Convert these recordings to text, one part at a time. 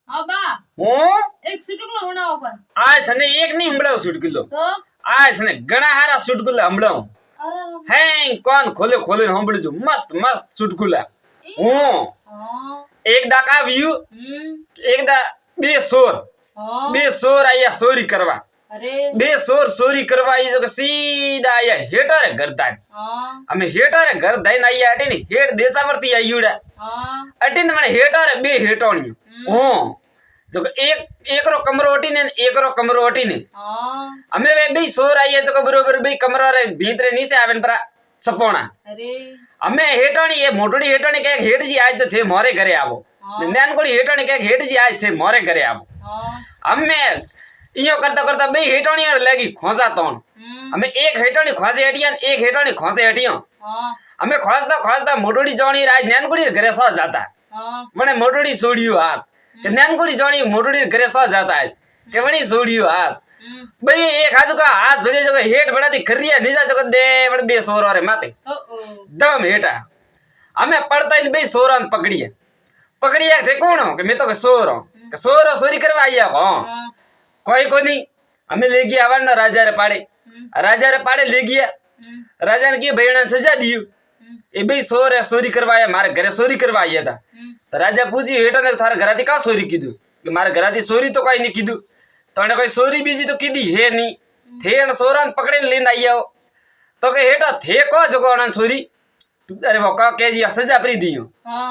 हाँ बा હું एक सुटुकलो बनाओ पर આ છે ને એક નહીં સંભળાવું સુટકુલો तो આ છે ને ઘણા હારા સુટકુલા સંભળાવું अरे હે કોણ ખોલે ખોલે સાંભળું છું મસ્ત મસ્ત સુટકુલા હું हाँ એક દાક આવ્યું એક દા બે સોર हाँ બે સોર આયા ચોરી કરવા अरे બે સોર ચોરી કરવા આવી તો સીધા આયા હેટારે ઘર દાન हाँ અમે હેટારે ઘર દઈને આયા અટી ને હેટ દેશાવરતી આયુડા हाँ અટીને મને હેટારે બે હેટોણ્યું હું જો કે એકરો કમરો અટીને ને એકરો કમરો અટીને हाँ અમે બે સોર આયા તો કે બરોબર બે કમરો રે ભીતરે નીચે આવે ને પરા સપોણા अरे અમે હેટાણી એ મોટડી હેટાણી કે હેટજી આજ તો થે મોરે ઘરે આવો ને નાનકોડી હેટાણી કે હેટજી આજ થે મોરે ઘરે આવો हाँ અમે ઈયો કરતા કરતા બે હેટાણી લાગી ખોંસા તોણ અમે એક હેટાણી ખોંસે હટિયા ને એક હેટાણી ખોંસે હટિયો हाँ અમે ખોંસતા ખોંસતા મોટડી જોણી રાજ નાનકોડી ઘરે સો જાતા हाँ વણે મોટડી છોડ્યું હાથ કે નાનકોડી જોણી મોટડી ઘરે સો જાતા કે વણી છોડ્યું હાથ ભાઈ એક હાથ કા હાથ જોડે જો હેઠ બડાતી ખરિયા નીચા જગત દે વડે બે સોરો રે માતે ओ ओ દમ હેઠા અમે પડતા ને બે સોરાને પકડીએ તે કોણો કે મેં તો કે સોરો ચોરી કરવા આયા હો हाँ કોઈ કોની અમે લઈ ગયા આવવાના રાજા રે પાડે લઈ ગયા રાજાને કે ભાઈના સજા દીયું એ બે ચોરી કરવા આયા મારે ઘરે ચોરી કરવા આયા હતા તો રાજા પૂછ્યું હેઠા ને તારા ઘરાથી કા ચોરી કીધું કે મારા ઘરાથી ચોરી તો કઈ નહીં કીધું તો એને કોઈ ચોરી બીજી તો કીધી હે નહીં થે એને ચોરાને પકડીને લઈને આયા તો કે હેઠા થે કો જગો અણા ચોરી અરે वो का के जी सजा प्री दियो हाँ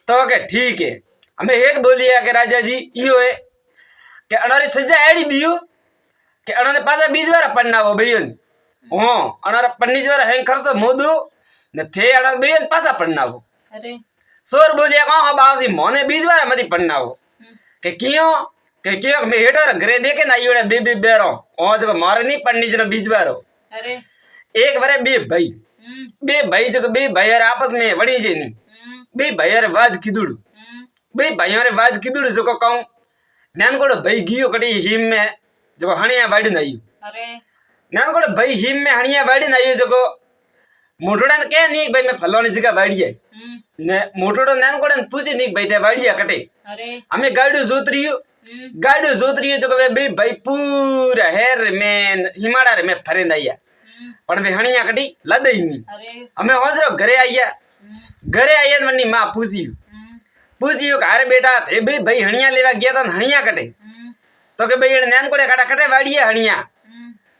तो के ठीक है हमें हेठ बोलिया के राजा जी इयो है के अणारी सजा एडी दियो के अणाने पाछा बीज वारा पन्नावो बेयन हो अणारा पन्नीज वारा हेंग खर्चो मोदो ने थे अणा बेयन पाछा पन्नावो अरे सोर बोलिया का हा बावसी मोने बीज वारा मती पन्नावो के कियो मैं हेठो घरे देखे ना आयोडे बे बेरो ओ जो मारे नहीं पन्नीज नो बीज वारो अरे एक वरे बे भाई जो बे भाई आपस में वड़ी जे नहीं बे भाई वाद कीधुड़ू बे भाइयों रे वाद कीधुड़ू जो कहूं नानकोड़ो भाई गियो कटी हिम में जो हणिया वाड़ी नायु अरे नानकोड़ो भाई हिम में हणिया वाड़ी नायु जो मोटोड़ा ने कह नहीं भाई मैं फलानी जगह वाड़ी है ने मोटोड़ो नानकोड़ो ने पूछे नहीं भाई ते वाड़ी कटे अरे हमें गाड़ू जोत रही जो बे भाई पूरा हेर में हिमाड़ा रे में फरे नाया पण वे हणिया कटी लदई नहीं अरे અમે હોજરો ઘરે આયા ને મની માં પૂછ્યું કે અરે બેટા તે બે ભાઈ હણિયા લેવા ગયા તા હણિયા કટે તો કે ભાઈ એને નાનકોડે કાટા કટે વાડીએ હણિયા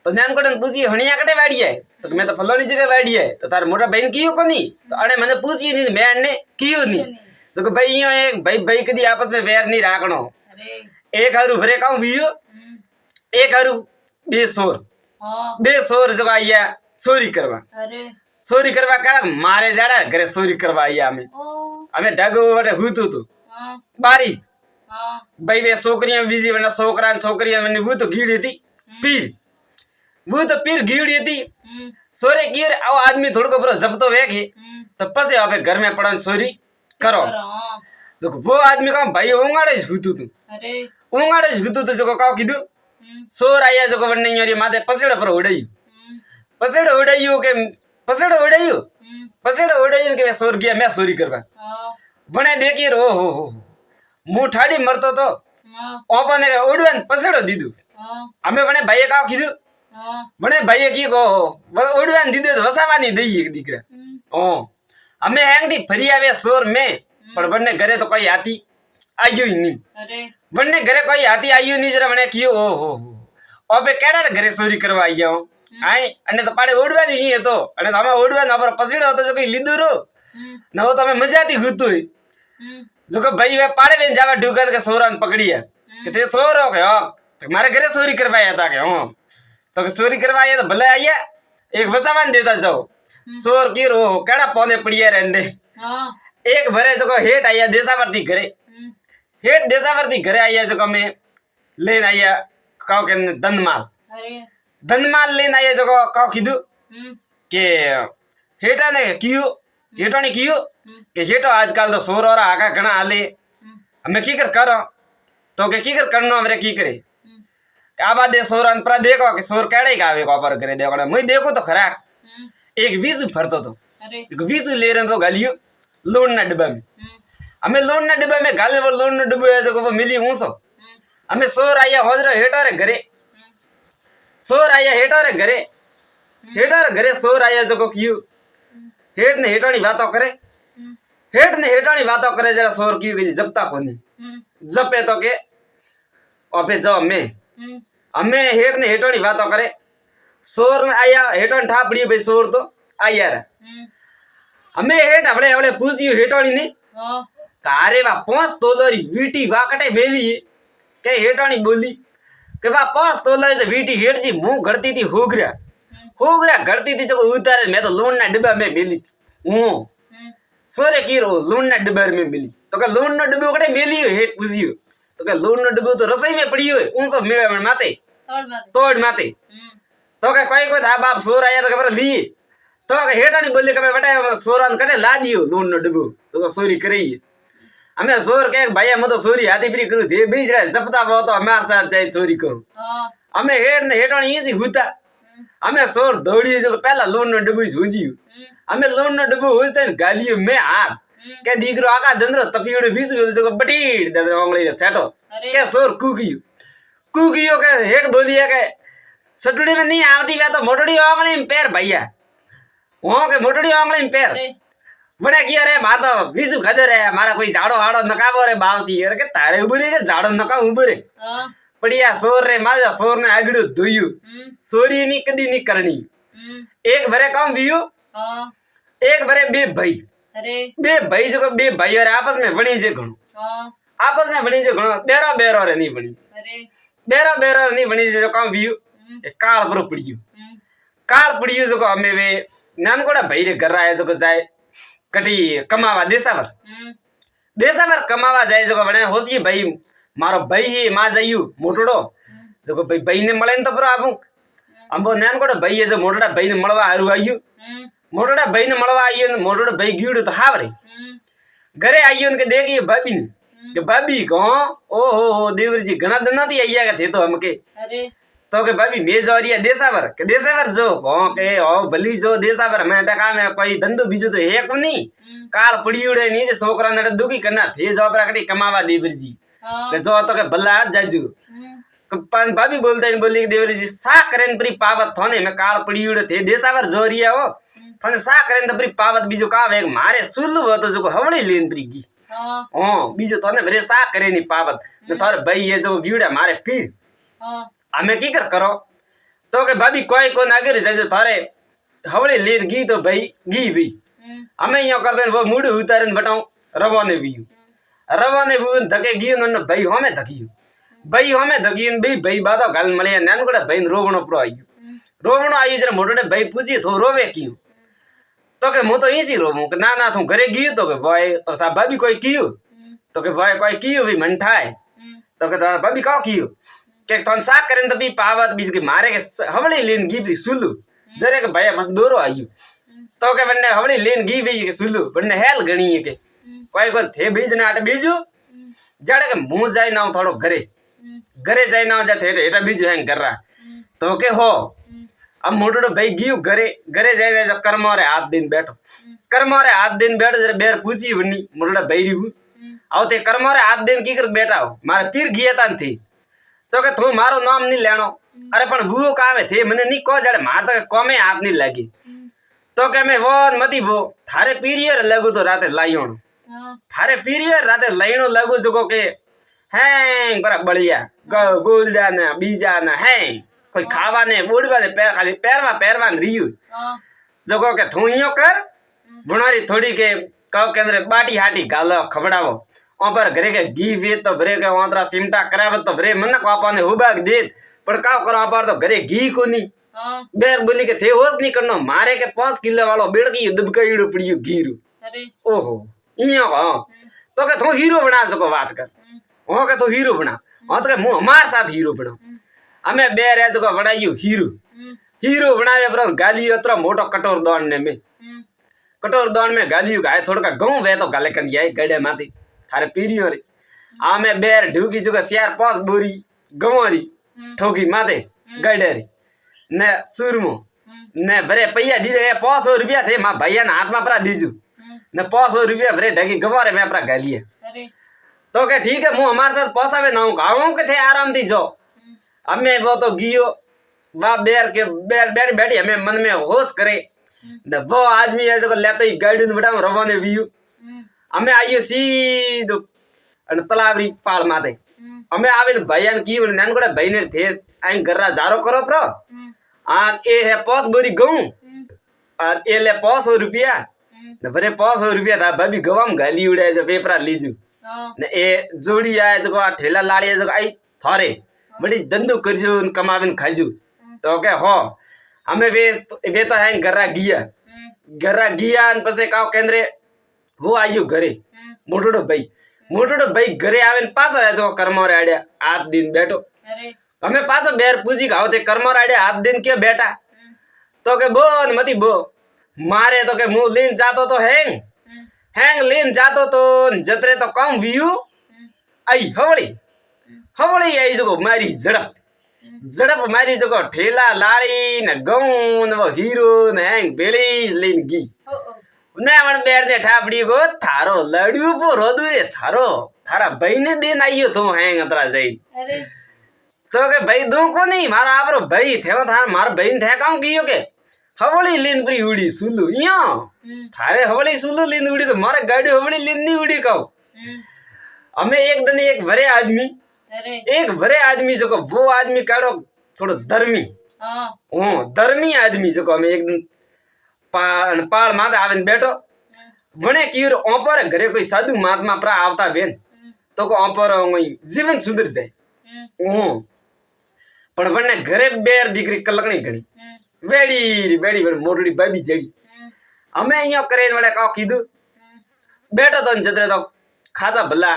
તો નાનકોડે પૂછ્યું હણિયા કટે વાડીએ તો કે મેં તો ફલાણી જગ્યાએ વાડીએ તો તાર મોટા ભાઈને કીયું કોની તો અણે મને પૂછ્યું નહીં મેં એને કીયું નહીં તો કે ભાઈ યો એક ભાઈ કદી आपस में વેર નહીં રાખણો अरे એક હારું ભરે કાઉ વિયો એક હારું બે સોર हाँ બે સોર જો આયા ચોરી કરવા કાળ મારે જાડા ઘરે ચોરી કરવા આયા અમે ઢગો વટે હૂતું તું हाँ બારીશ हाँ ભાઈ બે છોકરીઓ બીજી વના છોકરા ને છોકરીઓ મને હું તો ગીડી હતી પીર ગીડી હતી સોરે ગીર આવો આદમી થોડો બરો જબતો વેખે તો પછી આપણે ઘર में પડન ચોરી કરો हाँ જો वो आदमी का भाई ऊंगाड़े જ હૂતું તું જો કાવ કીધું સોર આયા જો વને યારી માથે પસેડો પર ઉડાયું કે સોર ગયા મેં ચોરી કરવા हाँ વણે દેખી રો હો હું ઠાડી મરતો તો हाँ ઓપાને ઉડવાને પસેડો દીધું हाँ અમે વણે ભાઈએ કાવ કીધું हाँ વણે ભાઈએ કી કો ઉડવાને દીધું તો વસાવાની દઈએ દીકરા ઓ અમે એંગડી ફરી આવે સોર મે પણ વણે ઘરે તો કોઈ હાથી આવ્યું નહીં अरे વણે ઘરે કોઈ હાથી આવ્યું નહીં જરા વણે કીયો ઓહો ઓબે કેડા ઘરે ચોરી કરવા આવ્યા આય અને તો પાડે ઓડવાની ઈ હતો અને તો અમે ઓડવાનો પર પસીડો હતો જો કઈ લીધું રો નવો તો અમે મજાથી ગુતું જો કે ભાઈ વે પાડે બેન જાવા ઢુકર કે સોરાને પકડીયા કે તે સોરો કે હા તો મારે ઘરે ચોરી કરવા આયા હતા કે હો તો કે ચોરી કરવા આયા તો ભલે આયા એક વસાવાન દેતા જાઓ સોર કીરો કેડા પોને પડિયા રે અંડે हाँ એક ભરે જો કે હેઠ આયા દેસાવરથી ઘરે આયા જો કે અમે લઈને આયા કાવ કે अरे ધનમાલ લઈને આયા જો કાવ કીધું કે હેટાને કીયું કે હેટો આજકાલ તો સોર और आका घना हाले हमें की करो तो के की करनो हमरे की करे आबा दे सोर अंतरा देखो कि सोर केड़े का आवे को पर करे देखो मैं देखो तो खरा एक 20 फरतो तो अरे 20 ले रन तो गलियो लोन ना डब्बा में અમે લોન ના ડબ્બા में गाले वो लोन નો ડબ્બો है तो मिली ऊंसो અમે સોર આયા હોજરો હેટારે ઘરે સોર આયા હેટારે ઘરે સોર આયા તો કયું હેઠ ને હેટાણી વાતો કરે હેઠ ને હેટાણી વાતો કરે જરા સોર કયું કે જપતા કોની જપે તો કે અબે જો અમે હેઠ ને હેટાણી વાતો કરે સોર ને આયા હેટાણ ઠાપડી ભાઈ સોર તો આયા રે અમે હેઠ આપણે આપણે પૂછ્યું હેટાણી ની કારે વા 5 તોલરી વીટી વાકટે મેલી કે હેટાણી બોલી કે વા 5 તોલરી તો વીટી હેઠજી હું ઘડતી હતી હોગરા ઘડતી હતી જો ઉતારે મેં તો લોન ના ડબ્બા में મેલી હું સોરે કીરો લોન ના ડબ્બા में મેલી તો કે લોન નો ડબ્બો કટે મેલી હેઠ પૂછ્યું તો કે લોન નો ડબ્બો તો રસોઈ में પડી હોય ઊંસો મેં માતે તોડ માતે તો કે કોઈ આ બાપ સોર આયા તો ખબર લી તો કે હેટાણી બોલી કે બટા સોરાન કટે લા દિયો લોન નો ડબ્બો તો કે સોરી કરી અમે સોર કે ભાઈ મતો ચોરી હાથી ફ્રી કરું તે બીજ રે જપતા બો તો અમાર સાથ જાય ચોરી કરું અમે હેડ ને હેટાણી ઈજી હુતા અમે સોર દોડી જો પહેલા લોન નો ડબ્બો હુજીયું અમે લોન નો ડબ્બો હુજતા ને ગાલીઓ મે હાથ કે દીકરો આકા દંદ્રો તપીડો બીસું તો બટીડ દે ઓંગળી સેટો કે સોર કુકીયો કે હેડ બોલીએ કે સટડી में नहीं આવતી વે તો મોટડી ઓંગળી में पैर भैया हो के मोटड़ी ओंगली में पैर बड़े किया रे माता बीजू खदर है मारा कोई झाड़ो हाड़ो नकाबो रे बावसी अरे के तारे उबरे के झाड़ो नका उबरे पड़िया सोर रे माजा सोर ने आगड़ो धोयू सोरी नी कदी नी करनी एक भरे काम वियो एक भरे बे भाई जो बे भाई और आपस में बणी जे घणो आपस में बणी जे घणो बेरो रे नहीं बणी बेरो नहीं बणी जे जो काम वियो काल पर पड़ियो जो हमें वे नानकोड़ा भाई रे घर आया जो जाए कटी कमावा देसावर कमावा जाए जो बने होसी भाई मारो भाई है मा जायू मोटड़ो जो भाई भाई ने मळे तो पर आबू अंबो नानकोड़ा भाई है जो मोटड़ा भाई ने मळवा आरू आयू मोटड़ा भाई ने मळवा आयू मोटड़ो भाई गीड़ो तो हावरे घरे आयू के देखिए भाभी ने के भाभी को ओ हो देवर जी घना दना थी आया के थे तो हमके तो के भाभी मेजोरिया देसावर जो के ओ भली जो देसावर में टका में कोई धंधो बीजो तो है को नहीं काल पड़ी उड़े नहीं जे छोकरा ने दुखी करना थे जो प्रकटी कमावा देवरजी के जो तो के भला जाजू पान भाभी बोलते हैं बोली देवरजी सा करेन परी पावत थने में काल पड़ी उड़े थे देसावर जोरिया हो थने सा करेन तो परी पावत बीजो काम एक मारे सुल्लू हो तो जो हवड़ी लेन परी गी हां बीजो थने भरे सा करे नहीं पावत ने थारे भाई है जो गीड़ा मारे फिर हमें की करो तो के भाभी कोई को नागर जैसे थारे हवड़े लेन गी तो भाई गी भी हमें यो कर दे वो मूड उतारन बताऊं रवाने भी धके गी न भाई हमें धकियो भाई बातो गाल मळे नानकोड़ा भाई रोवणो प्रो आयु जरा मोटोडे भाई पूछी तो रोवे क्यों तो के मु तो इसी रोवू के ना तू घरे गियो तो के भाई तो था भाभी कोई कियो तो के भाई कोई कियो भी मन थाय तो के भाभी का कियो के थन सा करेन तो भी पावत बीज के मारे के हवली लेन गी भी सुलू जरे के भाई मत दोरो आयु तो के बन्ने हवली लेन गी भी के सुलू बन्ने हेल गणी के कोई को थे बीज ने आटे बीजू जड़े के मुंह जाय ना थोड़ो घरे जाय ना जा थे एटा बीजू है कर रहा तो के हो अब मोटो भाई गियो घरे जाय जब कर्म रे हाथ दिन बैठो जरे बेर पूछी बनी मोटो भाई री आवते कर्म रे हाथ दिन की कर बैठा हो मारे पीर गिया तान थी तो के तू मारो नाम नहीं लेनो अरे पण भूओ कावे थे मने नहीं को जड़े मार तो कोमे हाथ नहीं लगी तो के मैं वो मती वो थारे पीरियर लगू तो राते लाइयोण थारे पीरियर राते लाइनो लगू जो के हैं बरा बलिया गोलडा ना बीजा ना हैं कोई खावा ने बुड़वा ने पैर खाली पैरवा रियू जो के तू यो कर बुनारी थोड़ी के कहो के अंदर बाटी हाटी गालो खबड़ावो पर घरे के घी वे तो भरे के वांतरा सिमटा करावत तो भरे मन को आपने हुबाग दे पर का करो अपार तो घरे घी को नहीं बेर बोली के थे होश नहीं करनो मारे के 5 किलो वालो बेड़की दुबकईड़ो पड़ियो घीरू ओहो इयो तो के तू हीरो बना सको बात कर हो के तू हीरो बना हां तो के मु हमार साथ हीरो बना हमें बे रे तो बनाइयो हीरो बनावे पर गाली अतरो मोटो कटोर दौड़ में गाली गाय थोड़ा गऊ वे तो गाले कर जाए गड़े माथी थारे पीरियो रे आमे बेर ढूकी जुगा सियार 5 बोरी गवरी ठोकी माथे गड़े रे ने सुरमो ने भरे पैया दी रे 500 रुपया थे मा भैया ना हाथ में परा दीजू ने 500 रुपया भरे ढकी गवारे में अपना घर लिए अरे तो के ठीक है मु हमारे साथ पसावे ना हूं गाँव के थे आराम थी जो हमें वो तो गियो वाह बेर के बेर बैठ बैठी हमें मन में होश करे ने वो आदमी है जो लेते ही गाड़ी में बैठा रवाने व्यू हमें आइयो सीधो અને તલાવરી પાળ માથે અમે આવીને ભાઈયાને કીધું નાનકોડા ભાઈને થે આઈ ઘરના ઝારો કરો પ્રો આ એ હે 5 બોરી ઘઉં આ એ લે 500 રૂપિયા ને ભરે 500 રૂપિયા થા ભાભી ગવામ ગાલી ઉડે જો પેપરા લીજુ ને એ જોડી આય જો આ ઠેલા લાડી જો આઈ થારે બડી ધંધો કરજો ને કમાવીને ખાજો તો કે હો અમે વે તો હે ઘરના ગયા ને પછી કાવ કેન્દ્રે वो आयो घरे मोटोडो भाई घरे आवे ने पाछो आयो तो कर्मोर आड्या हाथ दिन बैठो अरे અમે પાછો બેર પૂજી ગાવ તે કર્મોર આડે હાથ दिन के બેઠા તો કે બોન મતી બો મારે તો કે હું લીન જાતો તો હેંગ લીન જાતો તો જતરે તો કમ વ્યુ આઈ હવળી આઈ જો મારી ઝડપ મારી જો ઠેલા લાળી ને ઘઉં ને વો હીરો ને હેંગ બેલી લીન ગઈ ના વણ બેર ને ઠાપડી ગો થારો લડ્યું પો રોદુરે થારા ભાઈ ને દેન આયો તો હેંગ અતરા જઈ अरे તો કે ભાઈ દો કો નહીં મારો આપરો ભાઈ થેવો થાર માર ભાઈ ને થે કામ કીયો કે હવળી લીન પરી ઉડી સુલુ યો થારે હવળી સુલુ લીન ઉડી તો મારે ગાડી હવળી લીન ની ઉડી કહું અમે એક દને એક વરે आदमी जो को वो आदमी काड़ो थोड़ो धर्मी धर्मी आदमी जो को અમે એક दिन पाल माथे आवे बैठो वणे कीर ओपर घरे कोई साधु महात्मा प्रा आवता बेन तो को ओपर जीवन सुधर जाए पण वणे घरे बेर दीकरी कलकणी घणी बेड़ी मोटड़ी बाबी जड़ी અમે અહીંયા કરે વડે કાવ કીધું બેઠો તો જતરે તો ખાધા ભલા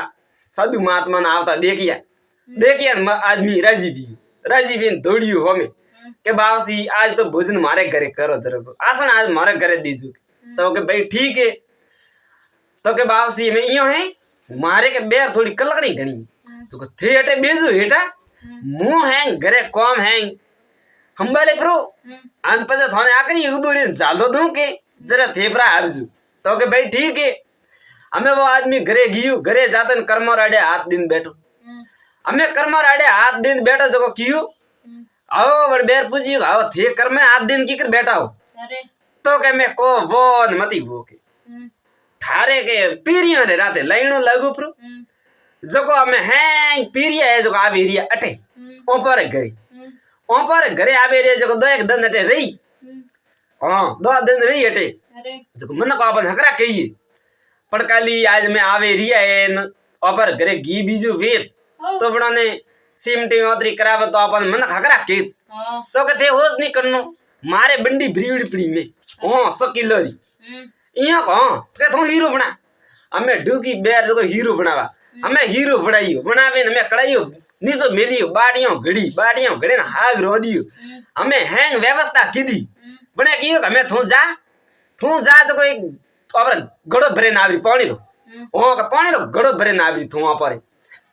સાધુ મહાત્મા ને આવતા દેખ્યા આદમી રાજી દોડ્યું હોમે કે બાવસી आज तो भोजन मारे घरे करो जरा आसन आज मारे घरे दीजू तो के भाई ठीक है तो के बावसी में इयो है मारे के बेर थोड़ी कलकड़ी घणी तो थे हटे बेजू हेटा मुंह हैंग घरे कॉम हैंग हंबाले प्रो आन पसे थाने आकरी उबोरे जालो दूं के जरा थेपरा आरजू तो के भाई ठीक है हमें वो आदमी घरे जातन कर्मोर आडे हाथ दिन बैठो हमें कर्मोर आडे हाथ दिन बैठो जो कियो आओ बड़ बेर पूछियो आओ थे कर में हाथ दिन की कर बैठा हो अरे तो के मैं को वो न मती वो के थारे के पीरियो ने राते लाइनो लागू प्रो जको हमें हैं पीरिया है जो आवे रिया अटे ऊपर घरे आवे रे जो दो एक दिन अटे रही हां 2 दिन रही अटे अरे जो मन को अपन हकरा कहिए पड़काली आज में आवे रिया है ऊपर घरे घी बीजू वेत तो बड़ा ने सिमटी ओतरी करावे तो अपन मन हकरा के तो के थे होश नहीं करनो मारे बंडी भरीड़ पड़ी में ओ सकिलरी इया को के तो हीरो बना हमें ढूकी बेर जो हीरो बनावा हमें हीरो बनाइयो बनावे ने मैं कड़ाइयो नीसो मेलियो बाटियों घड़े ना हाग रोदियो हमें हैंग व्यवस्था कीदी बने कियो हमें थू जा जो एक और गड़ो भरे ना आवी पानी लो ओ के पानी लो गड़ो भरे ना आवी थू पर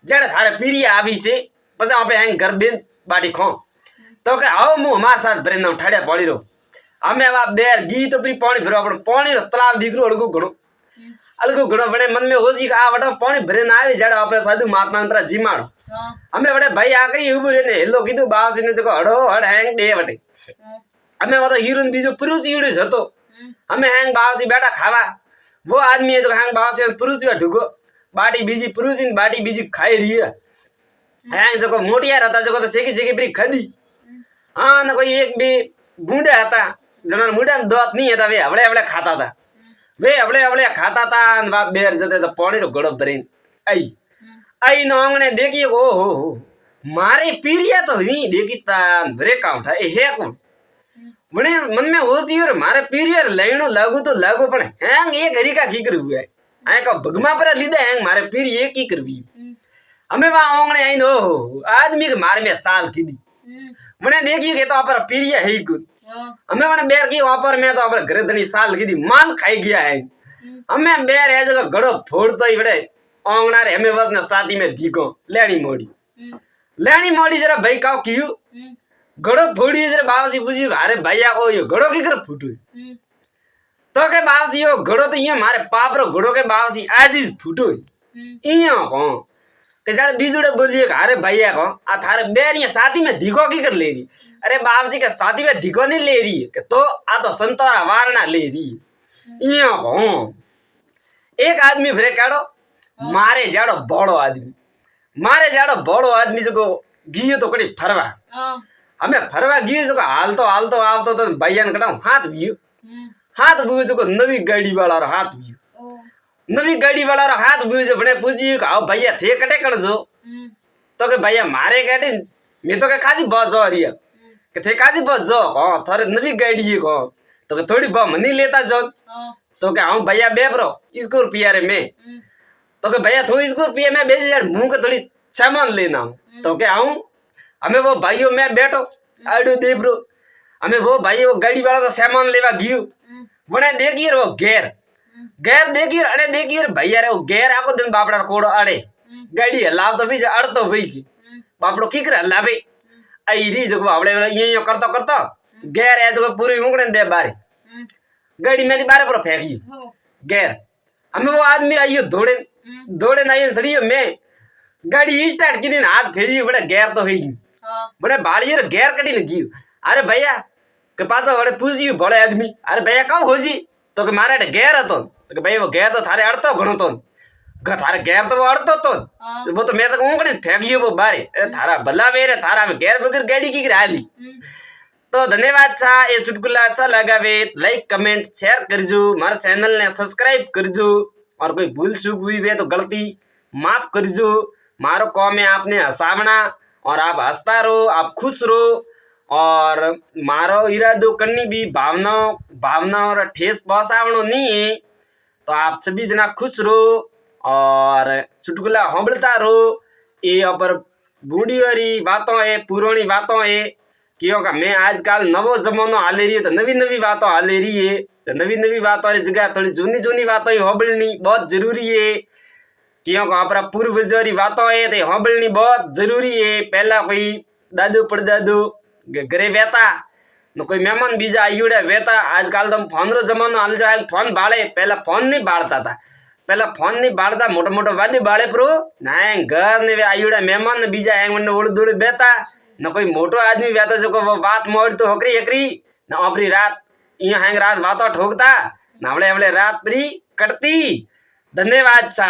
जेड़े थारे पीरिया आवी से बस वहां पे हैंग घर बेन बाटी खो तो के आओ मु हमार साथ भरे ना ठाड़े पानी रो हमें वा बेर गी तो प्री पानी भरो अपन पानी रो तालाब दिखरो अलगो घड़ो बड़े मन में होजी आ वडो पानी भरे ना आवे जेड़ा आपे साधु महात्मा अंतरा जीमाड़ो हमें बड़े भाई आकरी उबो रे ने हेलो कीधु बावसी ने जको हड़ो हड़ हैंग दे वटे हमें वो तो हीरोन बीजो पुरुष ईड़ो जतो हमें हैंग बावसी बैठा खावा वो आदमी है जो हैंग बावसी पुरुष ढुगो बाटी बीजी पुरुष बाटी बीजी खाई रही है हैंग जको मोटिया रहता जको तो सेकी प्री खदी हाँ ना कोई एक भी बूढ़े था जना मुंडा दांत नहीं था वे हवड़े खाता था वे हवड़े खाता था बाप बेर जते तो पानी रो गड़ो भरीन आई नो आंगणे देखिए ओ हो मारे पीरिया तो नहीं देकिस्तान भरे काम था ए है कौन बने मन में होसी और मारे पीरिया लाइनो लागू तो लागू पण हैंग एक हरी का की कर हुआ है आए का भगमा पर लीदे हैंग मारे पीरी एक ही करवी हमें वहां आंगणे आई नो आदमी के मारे में साल की दी बने देखिए के तो पर पीरिया है कुछ हमें मैंने बेर की वापर में तो अपन घर धनी साल की दी माल खाई गया है हमें बेर है जगह गड़ो फोड़ तो ही बड़े आंगना रे हमें बस न साथी में दीको लेनी मोड़ी जरा भाई काव कियो गड़ो फोड़ी जरा बावसी पूछी अरे भैया को यो गड़ो की कर फूटू તો કે બાવસી યો ઘડો તો અહીંયા મારે પાપરો ઘડો કે બાવસી આજ જ ફૂટો અહીંયા કહો કે જાણે બીજુડે બોલીએ કે अरे भैया को आ थारे बेर ये शादी में धिको की कर ले रही अरे बाप जी के शादी में धिको नहीं ले रही है कि तो आ तो संतोरा वारना ले रही ये को एक आदमी फिर काढ़ो मारे जाड़ो बड़ो आदमी जो गियो तो कड़ी फरवा हमें फरवा गियो जो हालतो आवतो तो भैया ने कटाऊ हाथ भी जो नवी गाड़ी वाला रो हाथ भी नवी गाड़ी वाला रो हाथ भी जो बड़े पूछी आओ भैया थे कटे कर जो तो के भैया मारे कटे मैं तो के काजी बस जा रही है कि थे काजी बस जो हां थारे नवी गाड़ी है को तो के थोड़ी बम नहीं लेता जो तो के आऊं भैया बेपरो इसको रुपया रे में तो के भैया थोड़ी इसको रुपया में भेज यार मुंह के थोड़ी सामान लेना तो के आऊं हमें वो भाइयों में बैठो आडो देब्रो हमें वो भाई वो गाड़ी वाला तो सामान लेवा गयो बने देखिए वो घेर देखिए अरे देखिए भैया रे वो घेर आको दिन बापड़ा कोड़ो अड़े गाड़ी हलाव तो भी अड़तो भई की बापड़ो की करे हलावे आई री जो बापड़े ये करतो घेर है तो पूरी उंगड़े दे बारे गाड़ी में बारे पर फेंकी घेर हमें वो आदमी आइयो दौड़े ना ये सड़ियो में गाड़ी स्टार्ट की दिन हाथ फेरी बड़े घेर तो हुई बड़े बाड़ियो घेर कटी न गई अरे भैया के पाछो बड़े पूछियो बड़े आदमी अरे भैया कहाँ खोजी तो के मारे घेर હતો तो के भाई वो घेर तो थारे अड़तो घणो तो थारे घेर तो वो अड़तो तो वो तो मैं तो उंगड़ी फेंकियो वो बारे अरे थारा भला वेरे थारा में घेर बगैर गाड़ी की राली तो धन्यवाद सा ये चुटकुला अच्छा लगा वे लाइक कमेंट शेयर करजो मारे चैनल ने सब्सक्राइब करजो और कोई भूल चूक हुई वे तो गलती माफ करजो मारो कॉम है आपने हंसावना और आप हंसता रहो आप खुश रहो और मारो इरादो करनी भी भावना और ठेस पहुंचावनो नहीं है तो आप सभी जना खुश रहो और चुटकुला होंबलता रहो ये अपर बूढ़ी वाली बातों है पुरानी बातों है क्योंकि मैं आजकल नवो जमानो हाले रही है तो नवी बातों हाले रही है तो नवी बातों की जगह थोड़ी जूनी बातों ही होंबलनी बहुत जरूरी है क्योंकि अपना पूर्वजों की बातों है तो होंबलनी बहुत जरूरी है पहला कोई दादू परदादू घरे बेता न कोई मेहमान बीजा आयुड़े बेता आजकल तो फोन रो जमानो हाल जाए फोन बाड़े पहला फोन नहीं बाड़ता था पहला फोन नहीं बाड़ता मोटो वादी बाड़े प्रो ना घर ने आयुड़े मेहमान ने बीजा एंग उड़ दूड़ बेता न कोई मोटो आदमी बेता जो वो बात मोड़ तो हकरी न अपनी रात यहाँ हैंग रात बातों ठोकता न अवले रात प्री कटती धन्यवाद सा।